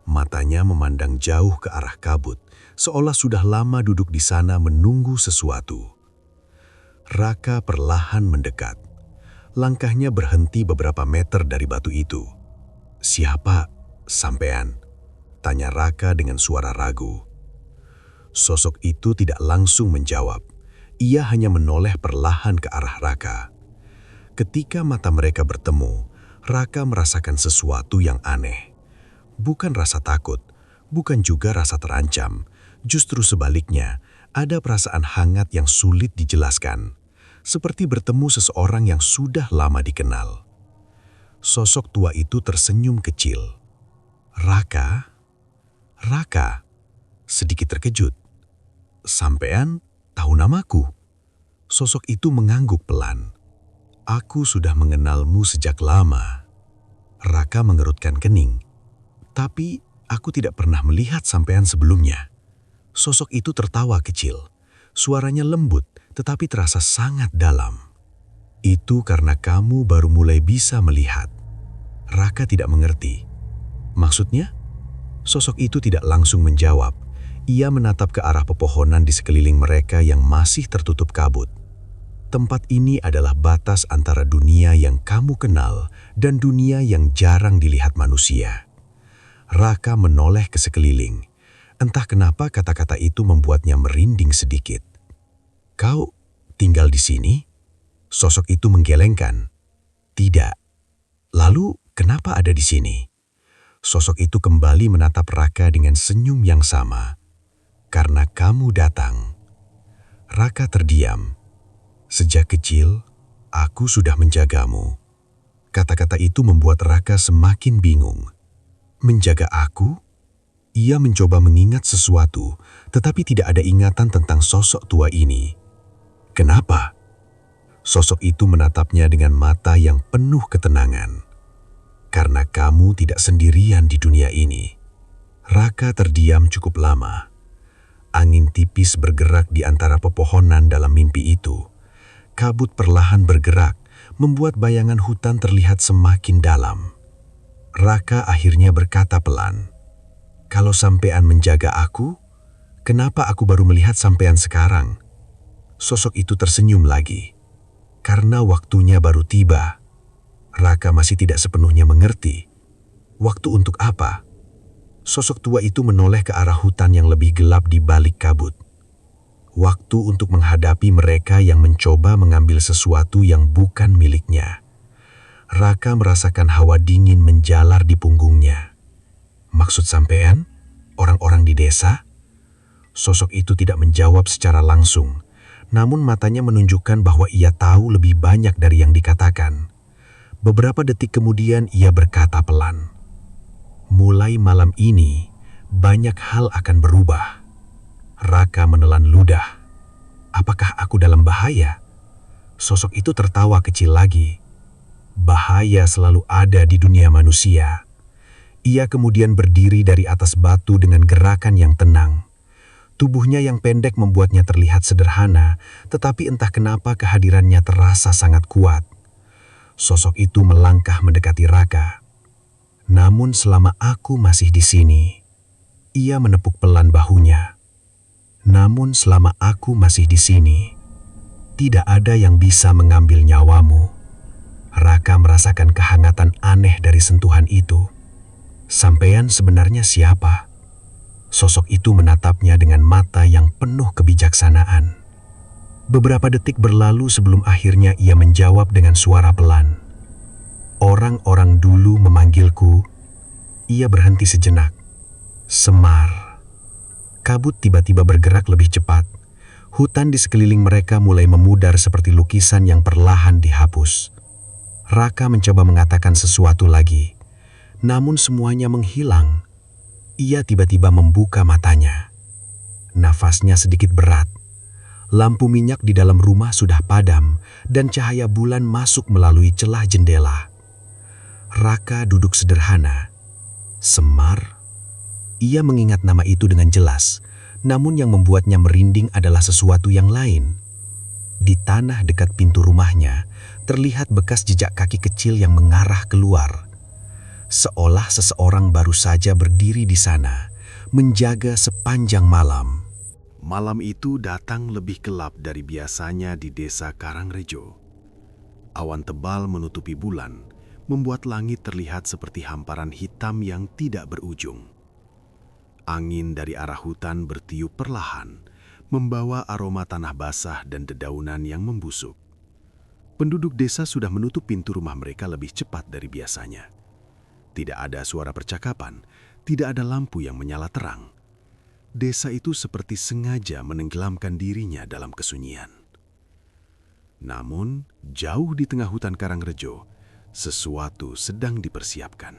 Matanya memandang jauh ke arah kabut, seolah sudah lama duduk di sana menunggu sesuatu. Raka perlahan mendekat. Langkahnya berhenti beberapa meter dari batu itu. "Siapa sampean?" tanya Raka dengan suara ragu. Sosok itu tidak langsung menjawab. Ia hanya menoleh perlahan ke arah Raka. Ketika mata mereka bertemu, Raka merasakan sesuatu yang aneh. Bukan rasa takut, bukan juga rasa terancam. Justru sebaliknya, ada perasaan hangat yang sulit dijelaskan. Seperti bertemu seseorang yang sudah lama dikenal. Sosok tua itu tersenyum kecil. "Raka? Raka?" Sedikit terkejut. "Sampean tahu namaku?" Sosok itu mengangguk pelan. "Aku sudah mengenalmu sejak lama." Raka mengerutkan kening. "Tapi aku tidak pernah melihat sampean sebelumnya." Sosok itu tertawa kecil. Suaranya lembut tetapi terasa sangat dalam. "Itu karena kamu baru mulai bisa melihat." Raka tidak mengerti. "Maksudnya?" Sosok itu tidak langsung menjawab. Ia menatap ke arah pepohonan di sekeliling mereka yang masih tertutup kabut. Tempat ini adalah batas antara dunia yang kamu kenal dan dunia yang jarang dilihat manusia. Raka menoleh ke sekeliling. Entah kenapa kata-kata itu membuatnya merinding sedikit. "Kau tinggal di sini?" Sosok itu menggelengkan. "Tidak." "Lalu kenapa ada di sini?" Sosok itu kembali menatap Raka dengan senyum yang sama. "Karena kamu datang." Raka terdiam. "Sejak kecil, aku sudah menjagamu." Kata-kata itu membuat Raka semakin bingung. Menjaga aku? Ia mencoba mengingat sesuatu, tetapi tidak ada ingatan tentang sosok tua ini. "Kenapa?" Sosok itu menatapnya dengan mata yang penuh ketenangan. "Karena kamu tidak sendirian di dunia ini." Raka terdiam cukup lama. Angin tipis bergerak di antara pepohonan dalam mimpi itu. Kabut perlahan bergerak, membuat bayangan hutan terlihat semakin dalam. Raka akhirnya berkata pelan, "Kalau sampean menjaga aku, kenapa aku baru melihat sampean sekarang?" Sosok itu tersenyum lagi. "Karena waktunya baru tiba." Raka masih tidak sepenuhnya mengerti. Waktu untuk apa? Sosok tua itu menoleh ke arah hutan yang lebih gelap di balik kabut. Waktu untuk menghadapi mereka yang mencoba mengambil sesuatu yang bukan miliknya. Raka merasakan hawa dingin menjalar di punggungnya. "Maksud sampean? Orang-orang di desa?" Sosok itu tidak menjawab secara langsung, namun matanya menunjukkan bahwa ia tahu lebih banyak dari yang dikatakan. Beberapa detik kemudian ia berkata pelan, "Mulai malam ini, banyak hal akan berubah." Raka menelan ludah. "Apakah aku dalam bahaya?" Sosok itu tertawa kecil lagi. "Bahaya selalu ada di dunia manusia." Ia kemudian berdiri dari atas batu dengan gerakan yang tenang. Tubuhnya yang pendek membuatnya terlihat sederhana, tetapi entah kenapa kehadirannya terasa sangat kuat. Sosok itu melangkah mendekati Raka. "Namun selama aku masih di sini," ia menepuk pelan bahunya. "Namun selama aku masih di sini, tidak ada yang bisa mengambil nyawamu." Raka merasakan kehangatan aneh dari sentuhan itu. "Sampean sebenarnya siapa?" Sosok itu menatapnya dengan mata yang penuh kebijaksanaan. Beberapa detik berlalu sebelum akhirnya ia menjawab dengan suara pelan. "Orang-orang dulu memanggilku." Ia berhenti sejenak. "Semar." Kabut tiba-tiba bergerak lebih cepat. Hutan di sekeliling mereka mulai memudar seperti lukisan yang perlahan dihapus. Raka mencoba mengatakan sesuatu lagi, Namun semuanya menghilang. Ia tiba-tiba membuka matanya. Nafasnya sedikit berat. Lampu minyak di dalam rumah sudah padam dan cahaya bulan masuk melalui celah jendela. Raka duduk sederhana. Semar. Ia mengingat nama itu dengan jelas, namun yang membuatnya merinding adalah sesuatu yang lain. Di tanah dekat pintu rumahnya, terlihat bekas jejak kaki kecil yang mengarah keluar. Seolah seseorang baru saja berdiri di sana, menjaga sepanjang malam. Malam itu datang lebih gelap dari biasanya di desa Karangrejo. Awan tebal menutupi bulan, membuat langit terlihat seperti hamparan hitam yang tidak berujung. Angin dari arah hutan bertiup perlahan, membawa aroma tanah basah dan dedaunan yang membusuk. Penduduk desa sudah menutup pintu rumah mereka lebih cepat dari biasanya. Tidak ada suara percakapan, tidak ada lampu yang menyala terang. Desa itu seperti sengaja menenggelamkan dirinya dalam kesunyian. Namun, jauh di tengah hutan Karangrejo, sesuatu sedang dipersiapkan.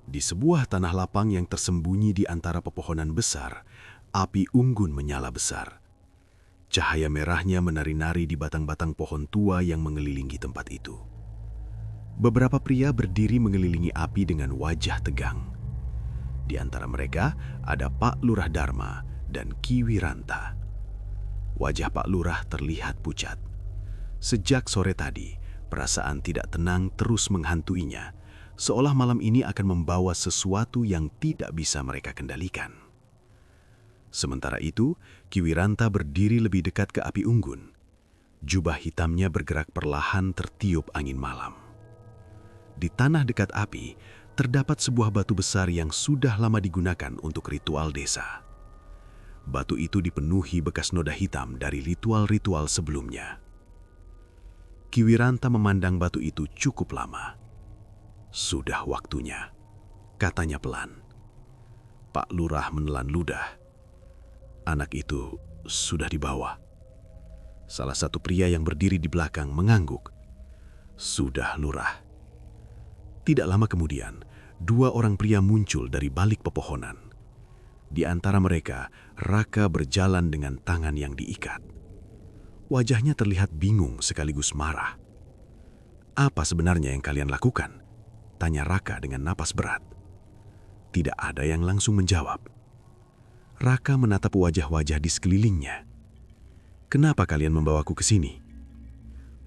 Di sebuah tanah lapang yang tersembunyi di antara pepohonan besar, api unggun menyala besar. Cahaya merahnya menari-nari di batang-batang pohon tua yang mengelilingi tempat itu. Beberapa pria berdiri mengelilingi api dengan wajah tegang. Di antara mereka ada Pak Lurah Dharma dan Ki Wiranta. Wajah Pak Lurah terlihat pucat. Sejak sore tadi, perasaan tidak tenang terus menghantuinya, seolah malam ini akan membawa sesuatu yang tidak bisa mereka kendalikan. Sementara itu, Ki Wiranta berdiri lebih dekat ke api unggun. Jubah hitamnya bergerak perlahan tertiup angin malam. Di tanah dekat api, terdapat sebuah batu besar yang sudah lama digunakan untuk ritual desa. Batu itu dipenuhi bekas noda hitam dari ritual-ritual sebelumnya. Ki Wiranta memandang batu itu cukup lama. Sudah waktunya, katanya pelan. Pak Lurah menelan ludah. Anak itu sudah dibawa. Salah satu pria yang berdiri di belakang mengangguk. Sudah, Lurah. Tidak lama kemudian, dua orang pria muncul dari balik pepohonan. Di antara mereka, Raka berjalan dengan tangan yang diikat. Wajahnya terlihat bingung sekaligus marah. "Apa sebenarnya yang kalian lakukan?" tanya Raka dengan napas berat. Tidak ada yang langsung menjawab. Raka menatap wajah-wajah di sekelilingnya. "Kenapa kalian membawaku ke sini?"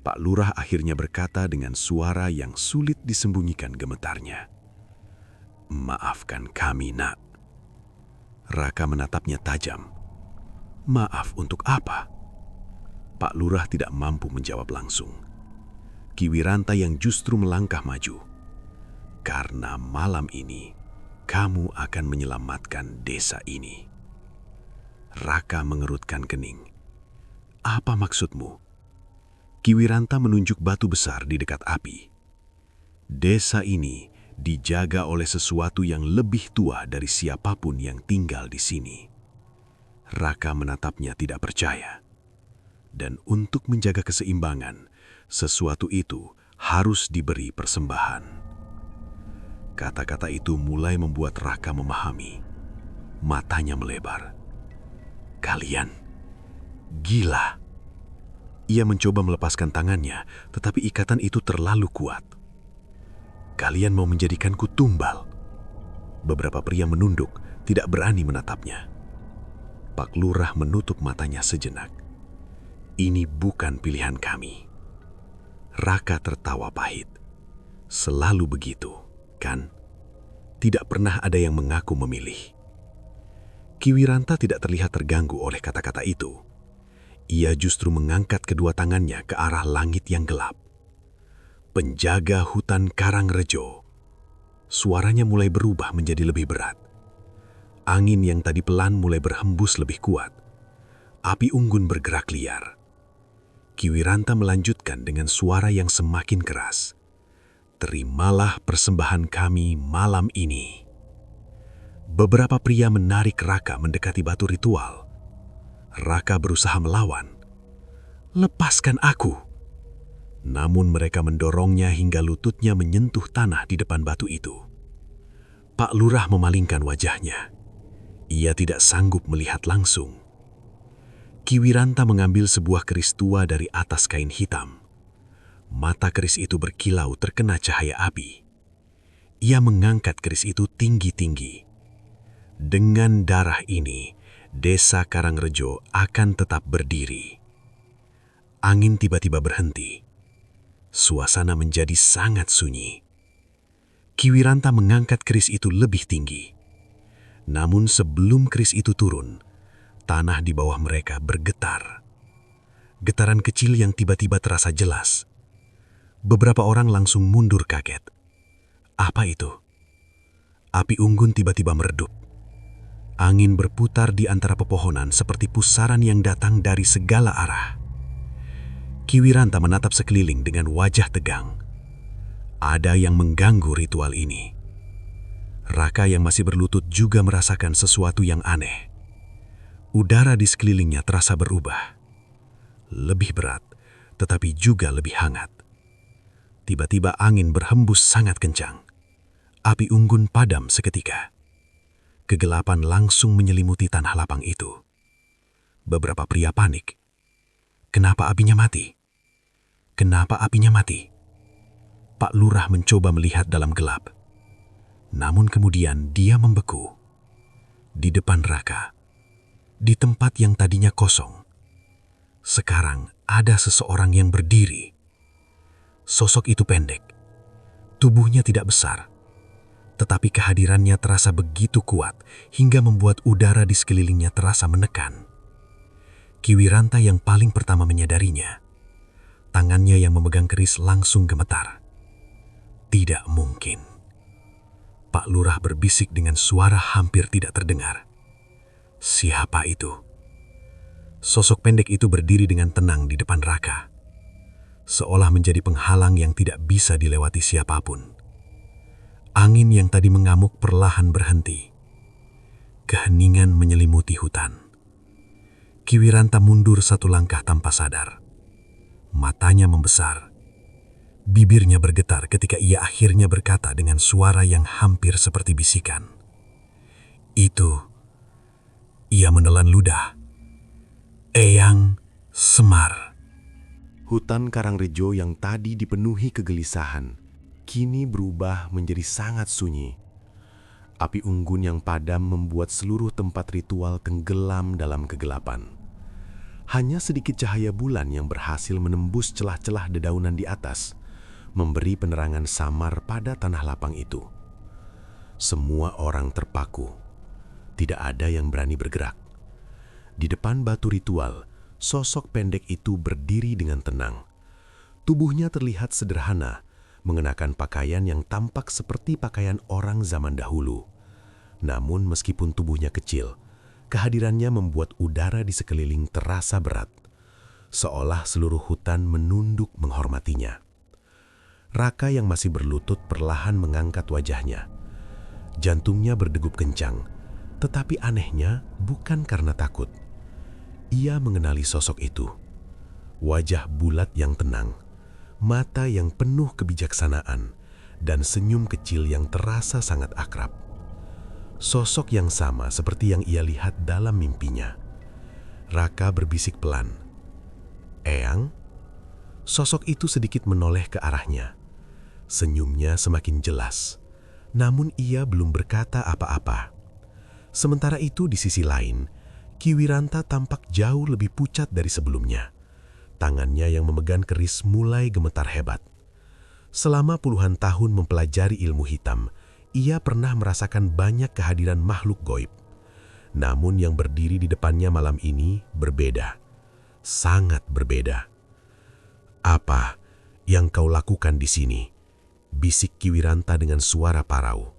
Pak Lurah akhirnya berkata dengan suara yang sulit disembunyikan gemetarnya. "Maafkan kami, Nak." Raka menatapnya tajam. "Maaf untuk apa?" Pak Lurah tidak mampu menjawab langsung. Ki Wiranta yang justru melangkah maju. "Karena malam ini, kamu akan menyelamatkan desa ini." Raka mengerutkan kening. "Apa maksudmu?" Ki Wiranta menunjuk batu besar di dekat api. "Desa ini dijaga oleh sesuatu yang lebih tua dari siapapun yang tinggal di sini." Raka menatapnya tidak percaya. Dan untuk menjaga keseimbangan, sesuatu itu harus diberi persembahan. Kata-kata itu mulai membuat Raka memahami. Matanya melebar. "Kalian gila." Ia mencoba melepaskan tangannya, tetapi ikatan itu terlalu kuat. "Kalian mau menjadikanku tumbal?" Beberapa pria menunduk, tidak berani menatapnya. Pak Lurah menutup matanya sejenak. "Ini bukan pilihan kami." Raka tertawa pahit. "Selalu begitu, kan? Tidak pernah ada yang mengaku memilih." Ki Wiranta tidak terlihat terganggu oleh kata-kata itu. Ia justru mengangkat kedua tangannya ke arah langit yang gelap. "Penjaga hutan Karangrejo." Suaranya mulai berubah menjadi lebih berat. Angin yang tadi pelan mulai berhembus lebih kuat. Api unggun bergerak liar. Ki Wiranta melanjutkan dengan suara yang semakin keras. "Terimalah persembahan kami malam ini." Beberapa pria menarik Raka mendekati batu ritual. Raka berusaha melawan. "Lepaskan aku!" Namun mereka mendorongnya hingga lututnya menyentuh tanah di depan batu itu. Pak Lurah memalingkan wajahnya. Ia tidak sanggup melihat langsung. Ki Wiranta mengambil sebuah keris tua dari atas kain hitam. Mata keris itu berkilau terkena cahaya api. Ia mengangkat keris itu tinggi-tinggi. Dengan darah ini, Desa Karangrejo akan tetap berdiri. Angin tiba-tiba berhenti. Suasana menjadi sangat sunyi. Ki Wiranta mengangkat keris itu lebih tinggi. Namun sebelum keris itu turun, tanah di bawah mereka bergetar. Getaran kecil yang tiba-tiba terasa jelas. Beberapa orang langsung mundur kaget. Apa itu? Api unggun tiba-tiba meredup. Angin berputar di antara pepohonan seperti pusaran yang datang dari segala arah. Ki Wiranta menatap sekeliling dengan wajah tegang. Ada yang mengganggu ritual ini. Raka yang masih berlutut juga merasakan sesuatu yang aneh. Udara di sekelilingnya terasa berubah. Lebih berat, tetapi juga lebih hangat. Tiba-tiba angin berhembus sangat kencang. Api unggun padam seketika. Kegelapan langsung menyelimuti tanah lapang itu. Beberapa pria panik. Kenapa apinya mati? Kenapa apinya mati? Pak Lurah mencoba melihat dalam gelap. Namun kemudian dia membeku. Di depan Raka, di tempat yang tadinya kosong, sekarang ada seseorang yang berdiri. Sosok itu pendek. Tubuhnya tidak besar. Tetapi kehadirannya terasa begitu kuat hingga membuat udara di sekelilingnya terasa menekan. Ki Wiranta yang paling pertama menyadarinya. Tangannya yang memegang keris langsung gemetar. Tidak mungkin. Pak Lurah berbisik dengan suara hampir tidak terdengar. Siapa itu? Sosok pendek itu berdiri dengan tenang di depan Raka. Seolah menjadi penghalang yang tidak bisa dilewati siapapun. Angin yang tadi mengamuk perlahan berhenti. Keheningan menyelimuti hutan. Ki Wiranta mundur satu langkah tanpa sadar. Matanya membesar. Bibirnya bergetar ketika ia akhirnya berkata dengan suara yang hampir seperti bisikan. Itu. Ia menelan ludah. Eyang Semar. Hutan Karangrejo yang tadi dipenuhi kegelisahan, kini berubah menjadi sangat sunyi. Api unggun yang padam membuat seluruh tempat ritual tenggelam dalam kegelapan. Hanya sedikit cahaya bulan yang berhasil menembus celah-celah dedaunan di atas, memberi penerangan samar pada tanah lapang itu. Semua orang terpaku. Tidak ada yang berani bergerak. Di depan batu ritual, sosok pendek itu berdiri dengan tenang. Tubuhnya terlihat sederhana, mengenakan pakaian yang tampak seperti pakaian orang zaman dahulu. Namun meskipun tubuhnya kecil, kehadirannya membuat udara di sekeliling terasa berat, seolah seluruh hutan menunduk menghormatinya. Raka yang masih berlutut perlahan mengangkat wajahnya. Jantungnya berdegup kencang, tetapi anehnya bukan karena takut. Ia mengenali sosok itu. Wajah bulat yang tenang, mata yang penuh kebijaksanaan, dan senyum kecil yang terasa sangat akrab. Sosok yang sama seperti yang ia lihat dalam mimpinya. Raka berbisik pelan. "Eyang?" Sosok itu sedikit menoleh ke arahnya. Senyumnya semakin jelas, namun ia belum berkata apa-apa. Sementara itu di sisi lain, Ki Wiranta tampak jauh lebih pucat dari sebelumnya. Tangannya yang memegang keris mulai gemetar hebat. Selama puluhan tahun mempelajari ilmu hitam, ia pernah merasakan banyak kehadiran makhluk gaib. Namun yang berdiri di depannya malam ini berbeda. Sangat berbeda. "Apa yang kau lakukan di sini?" bisik Ki Wiranta dengan suara parau.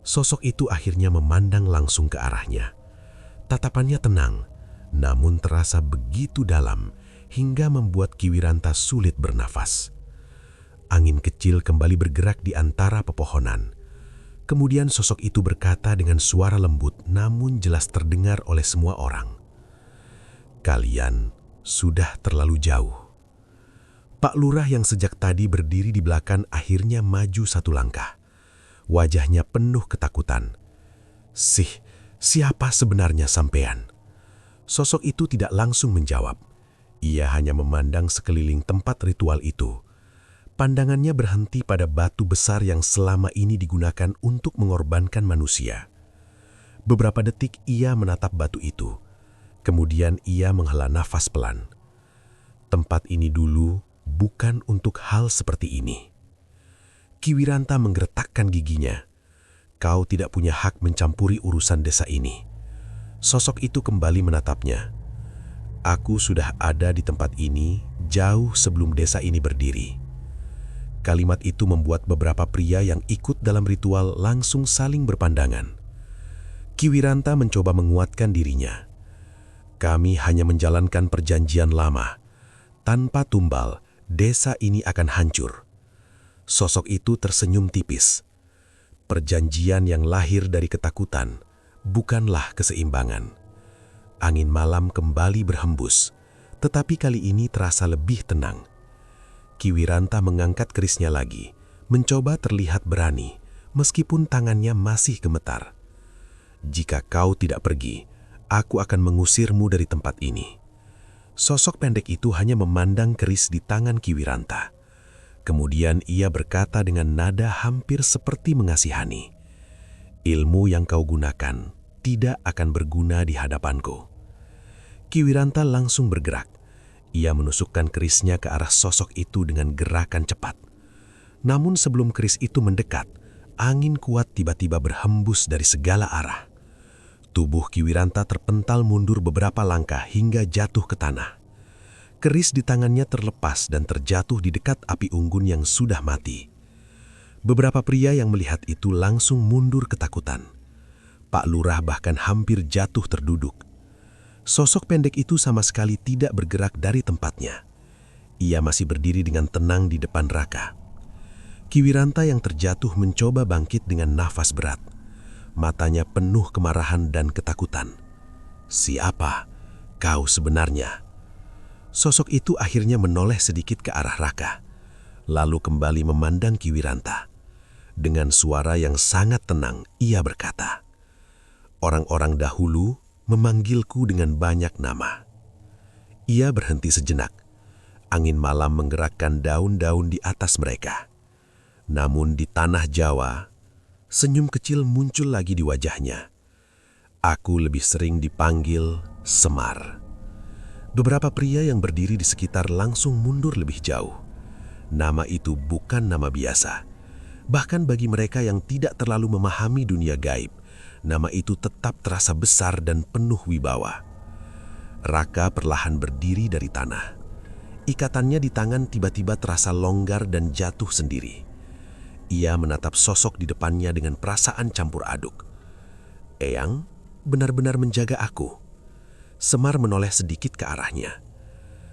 Sosok itu akhirnya memandang langsung ke arahnya. Tatapannya tenang, namun terasa begitu dalam hingga membuat Ki Wiranta sulit bernafas. Angin kecil kembali bergerak di antara pepohonan. Kemudian sosok itu berkata dengan suara lembut namun jelas terdengar oleh semua orang. "Kalian sudah terlalu jauh." Pak Lurah yang sejak tadi berdiri di belakang akhirnya maju satu langkah. Wajahnya penuh ketakutan. Siapa sebenarnya sampean?" Sosok itu tidak langsung menjawab. Ia hanya memandang sekeliling tempat ritual itu. Pandangannya berhenti pada batu besar yang selama ini digunakan untuk mengorbankan manusia. Beberapa detik ia menatap batu itu. Kemudian ia menghela nafas pelan. Tempat ini dulu bukan untuk hal seperti ini. Kiwiranta menggertakkan giginya. "Kau tidak punya hak mencampuri urusan desa ini." Sosok itu kembali menatapnya. "Aku sudah ada di tempat ini jauh sebelum desa ini berdiri." Kalimat itu membuat beberapa pria yang ikut dalam ritual langsung saling berpandangan. Kiwiranta mencoba menguatkan dirinya. "Kami hanya menjalankan perjanjian lama. Tanpa tumbal, desa ini akan hancur." Sosok itu tersenyum tipis. Perjanjian yang lahir dari ketakutan bukanlah keseimbangan. Angin malam kembali berhembus, tetapi kali ini terasa lebih tenang. Kiwiranta mengangkat kerisnya lagi, mencoba terlihat berani, meskipun tangannya masih gemetar. "Jika kau tidak pergi, aku akan mengusirmu dari tempat ini." Sosok pendek itu hanya memandang keris di tangan Kiwiranta. Kemudian ia berkata dengan nada hampir seperti mengasihani, "Ilmu yang kau gunakan tidak akan berguna di hadapanku." Kiwiranta langsung bergerak. Ia menusukkan kerisnya ke arah sosok itu dengan gerakan cepat. Namun sebelum keris itu mendekat, angin kuat tiba-tiba berhembus dari segala arah. Tubuh Kiwiranta terpental mundur beberapa langkah hingga jatuh ke tanah. Keris di tangannya terlepas dan terjatuh di dekat api unggun yang sudah mati. Beberapa pria yang melihat itu langsung mundur ketakutan. Pak Lurah bahkan hampir jatuh terduduk. Sosok pendek itu sama sekali tidak bergerak dari tempatnya. Ia masih berdiri dengan tenang di depan Raka. Kiwiranta yang terjatuh mencoba bangkit dengan nafas berat. Matanya penuh kemarahan dan ketakutan. "Siapa kau sebenarnya?" Sosok itu akhirnya menoleh sedikit ke arah Raka, lalu kembali memandang Kiwiranta. Dengan suara yang sangat tenang, ia berkata, "Orang-orang dahulu memanggilku dengan banyak nama." Ia berhenti sejenak. Angin malam menggerakkan daun-daun di atas mereka. Namun di tanah Jawa, senyum kecil muncul lagi di wajahnya. "Aku lebih sering dipanggil Semar." Beberapa pria yang berdiri di sekitar langsung mundur lebih jauh. Nama itu bukan nama biasa. Bahkan bagi mereka yang tidak terlalu memahami dunia gaib, nama itu tetap terasa besar dan penuh wibawa. Raka perlahan berdiri dari tanah. Ikatannya di tangan tiba-tiba terasa longgar dan jatuh sendiri. Ia menatap sosok di depannya dengan perasaan campur aduk. "Eyang benar-benar menjaga aku." Semar menoleh sedikit ke arahnya.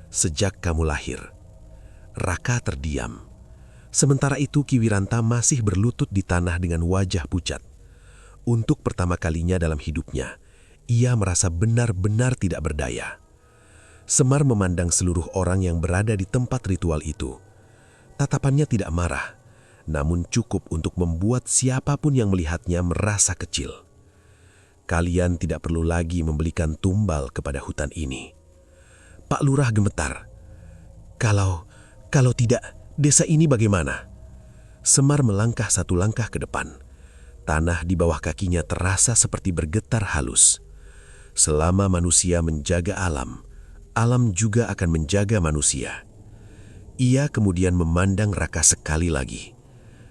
"Sejak kamu lahir." Raka terdiam. Sementara itu Kiwiranta masih berlutut di tanah dengan wajah pucat. Untuk pertama kalinya dalam hidupnya, ia merasa benar-benar tidak berdaya. Semar memandang seluruh orang yang berada di tempat ritual itu. Tatapannya tidak marah, namun cukup untuk membuat siapapun yang melihatnya merasa kecil. "Kalian tidak perlu lagi membelikan tumbal kepada hutan ini." Pak Lurah gemetar. Kalau tidak, desa ini bagaimana?" Semar melangkah satu langkah ke depan. Tanah di bawah kakinya terasa seperti bergetar halus. Selama manusia menjaga alam, alam juga akan menjaga manusia. Ia kemudian memandang Raka sekali lagi.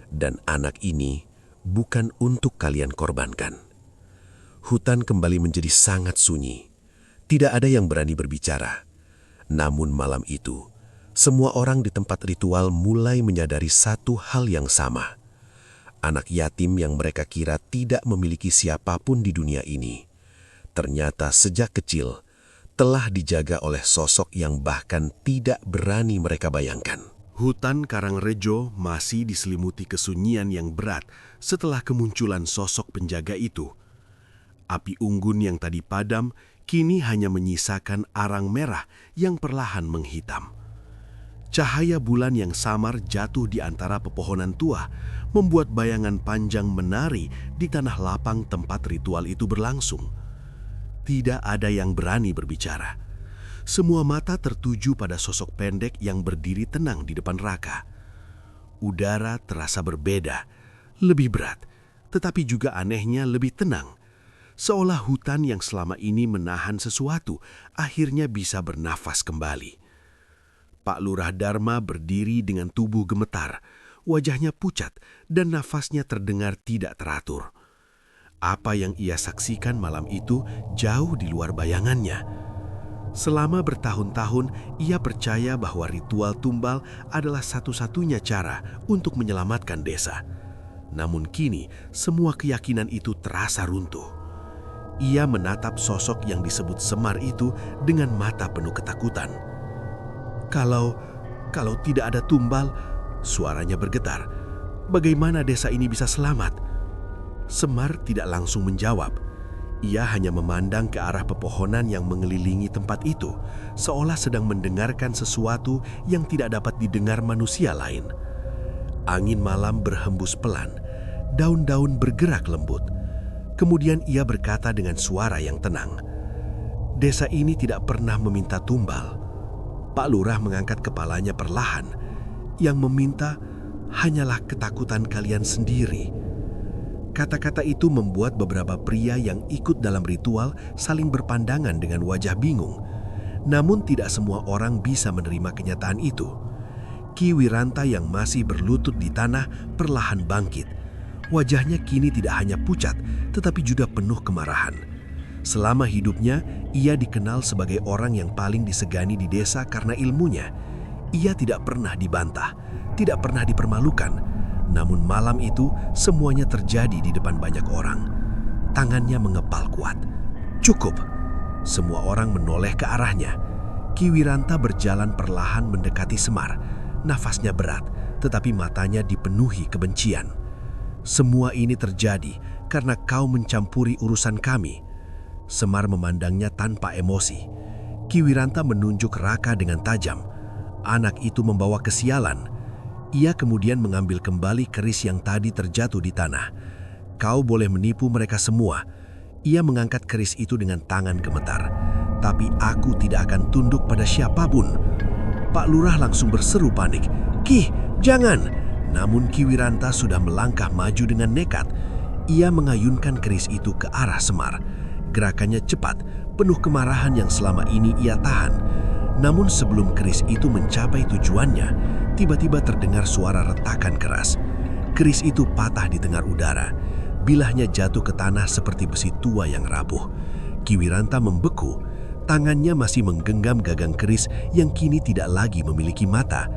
"Dan anak ini bukan untuk kalian korbankan." Hutan kembali menjadi sangat sunyi. Tidak ada yang berani berbicara. Namun malam itu, semua orang di tempat ritual mulai menyadari satu hal yang sama. Anak yatim yang mereka kira tidak memiliki siapapun di dunia ini, ternyata sejak kecil telah dijaga oleh sosok yang bahkan tidak berani mereka bayangkan. Hutan Karangrejo masih diselimuti kesunyian yang berat setelah kemunculan sosok penjaga itu. Api unggun yang tadi padam kini hanya menyisakan arang merah yang perlahan menghitam. Cahaya bulan yang samar jatuh di antara pepohonan tua, membuat bayangan panjang menari di tanah lapang tempat ritual itu berlangsung. Tidak ada yang berani berbicara. Semua mata tertuju pada sosok pendek yang berdiri tenang di depan Raka. Udara terasa berbeda, lebih berat, tetapi juga anehnya lebih tenang. Seolah hutan yang selama ini menahan sesuatu akhirnya bisa bernafas kembali. Pak Lurah Dharma berdiri dengan tubuh gemetar, wajahnya pucat dan nafasnya terdengar tidak teratur. Apa yang ia saksikan malam itu jauh di luar bayangannya. Selama bertahun-tahun, ia percaya bahwa ritual tumbal adalah satu-satunya cara untuk menyelamatkan desa. Namun kini, semua keyakinan itu terasa runtuh. Ia menatap sosok yang disebut Semar itu dengan mata penuh ketakutan. Kalau tidak ada tumbal, suaranya bergetar. Bagaimana desa ini bisa selamat? Semar tidak langsung menjawab. Ia hanya memandang ke arah pepohonan yang mengelilingi tempat itu, seolah sedang mendengarkan sesuatu yang tidak dapat didengar manusia lain. Angin malam berhembus pelan, daun-daun bergerak lembut. Kemudian ia berkata dengan suara yang tenang, "Desa ini tidak pernah meminta tumbal." Pak Lurah mengangkat kepalanya perlahan. Yang meminta hanyalah ketakutan kalian sendiri. Kata-kata itu membuat beberapa pria yang ikut dalam ritual saling berpandangan dengan wajah bingung. Namun tidak semua orang bisa menerima kenyataan itu. Ki Wiranta yang masih berlutut di tanah perlahan bangkit. Wajahnya kini tidak hanya pucat, tetapi juga penuh kemarahan. Selama hidupnya, ia dikenal sebagai orang yang paling disegani di desa karena ilmunya. Ia tidak pernah dibantah, tidak pernah dipermalukan. Namun malam itu, semuanya terjadi di depan banyak orang. Tangannya mengepal kuat. "Cukup!" Semua orang menoleh ke arahnya. Ki Wiranta berjalan perlahan mendekati Semar. Nafasnya berat, tetapi matanya dipenuhi kebencian. "Semua ini terjadi karena kau mencampuri urusan kami." Semar memandangnya tanpa emosi. Ki Wiranta menunjuk Raka dengan tajam. Anak itu membawa kesialan. Ia kemudian mengambil kembali keris yang tadi terjatuh di tanah. "Kau boleh menipu mereka semua." Ia mengangkat keris itu dengan tangan gemetar. "Tapi aku tidak akan tunduk pada siapapun." Pak Lurah langsung berseru panik, "Ki, jangan!" Namun Ki Wiranta sudah melangkah maju dengan nekat. Ia mengayunkan keris itu ke arah Semar. Gerakannya cepat, penuh kemarahan yang selama ini ia tahan. Namun sebelum keris itu mencapai tujuannya, tiba-tiba terdengar suara retakan keras. Keris itu patah di tengah udara. Bilahnya jatuh ke tanah seperti besi tua yang rapuh. Ki Wiranta membeku. Tangannya masih menggenggam gagang keris yang kini tidak lagi memiliki mata.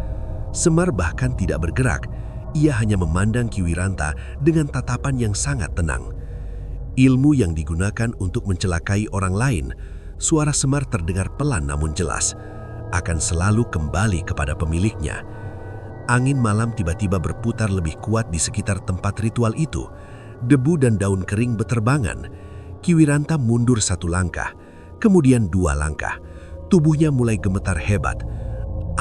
Semar bahkan tidak bergerak. Ia hanya memandang Ki Wiranta dengan tatapan yang sangat tenang. Ilmu yang digunakan untuk mencelakai orang lain, suara Semar terdengar pelan namun jelas, akan selalu kembali kepada pemiliknya. Angin malam tiba-tiba berputar lebih kuat di sekitar tempat ritual itu. Debu dan daun kering beterbangan. Ki Wiranta mundur satu langkah, kemudian dua langkah. Tubuhnya mulai gemetar hebat.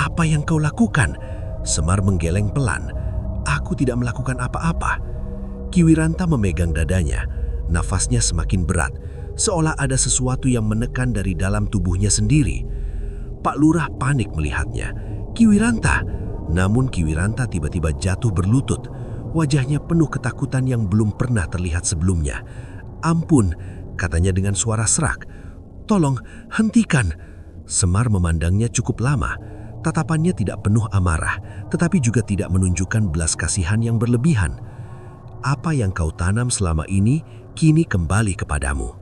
"Apa yang kau lakukan?" Semar menggeleng pelan. "Aku tidak melakukan apa-apa." Ki Wiranta memegang dadanya. Nafasnya semakin berat, seolah ada sesuatu yang menekan dari dalam tubuhnya sendiri. Pak Lurah panik melihatnya. "Ki Wiranta!" Namun Ki Wiranta tiba-tiba jatuh berlutut. Wajahnya penuh ketakutan yang belum pernah terlihat sebelumnya. "Ampun," katanya dengan suara serak. "Tolong, hentikan." Semar memandangnya cukup lama. Tatapannya tidak penuh amarah, tetapi juga tidak menunjukkan belas kasihan yang berlebihan. "Apa yang kau tanam selama ini, kini kembali kepadamu."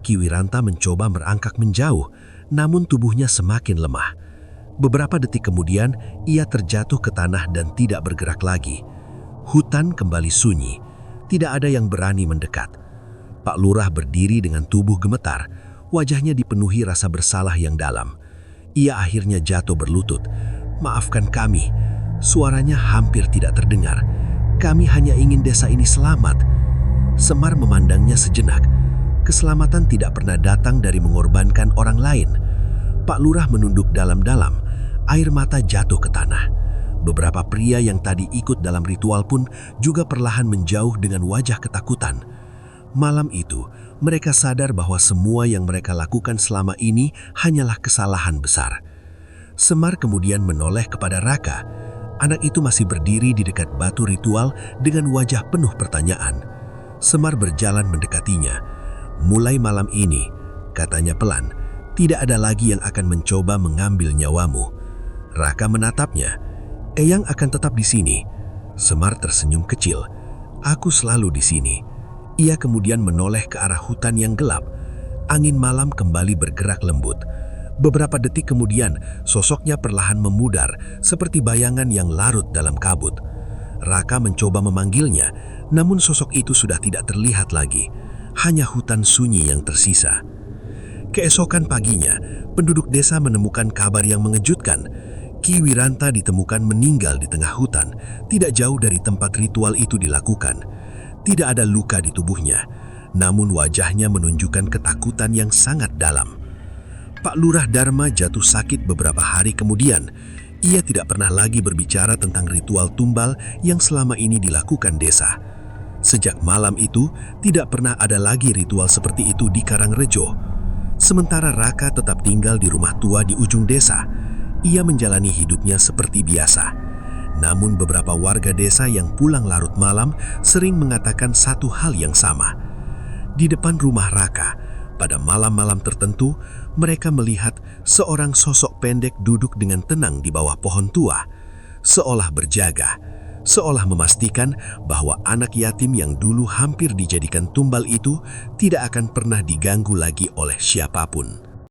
Ki Wiranta mencoba merangkak menjauh, namun tubuhnya semakin lemah. Beberapa detik kemudian, ia terjatuh ke tanah dan tidak bergerak lagi. Hutan kembali sunyi, tidak ada yang berani mendekat. Pak Lurah berdiri dengan tubuh gemetar, wajahnya dipenuhi rasa bersalah yang dalam. Ia akhirnya jatuh berlutut. "Maafkan kami." Suaranya hampir tidak terdengar. "Kami hanya ingin desa ini selamat." Semar memandangnya sejenak. Keselamatan tidak pernah datang dari mengorbankan orang lain. Pak Lurah menunduk dalam-dalam. air mata jatuh ke tanah. Beberapa pria yang tadi ikut dalam ritual pun juga perlahan menjauh dengan wajah ketakutan. Malam itu, mereka sadar bahwa semua yang mereka lakukan selama ini hanyalah kesalahan besar. Semar kemudian menoleh kepada Raka. Anak itu masih berdiri di dekat batu ritual dengan wajah penuh pertanyaan. Semar berjalan mendekatinya. "Mulai malam ini," katanya pelan, "tidak ada lagi yang akan mencoba mengambil nyawamu." Raka menatapnya. "Eyang akan tetap di sini." Semar tersenyum kecil. "Aku selalu di sini." Ia kemudian menoleh ke arah hutan yang gelap. Angin malam kembali bergerak lembut. Beberapa detik kemudian, sosoknya perlahan memudar seperti bayangan yang larut dalam kabut. Raka mencoba memanggilnya, namun sosok itu sudah tidak terlihat lagi. Hanya hutan sunyi yang tersisa. Keesokan paginya, penduduk desa menemukan kabar yang mengejutkan. Ki Wiranta ditemukan meninggal di tengah hutan, tidak jauh dari tempat ritual itu dilakukan. Tidak ada luka di tubuhnya, namun wajahnya menunjukkan ketakutan yang sangat dalam. Pak Lurah Dharma jatuh sakit beberapa hari kemudian. Ia tidak pernah lagi berbicara tentang ritual tumbal yang selama ini dilakukan desa. Sejak malam itu, tidak pernah ada lagi ritual seperti itu di Karangrejo. Sementara Raka tetap tinggal di rumah tua di ujung desa. Ia menjalani hidupnya seperti biasa. Namun beberapa warga desa yang pulang larut malam sering mengatakan satu hal yang sama. Di depan rumah Raka, pada malam-malam tertentu, mereka melihat seorang sosok pendek duduk dengan tenang di bawah pohon tua, seolah berjaga, seolah memastikan bahwa anak yatim yang dulu hampir dijadikan tumbal itu tidak akan pernah diganggu lagi oleh siapapun.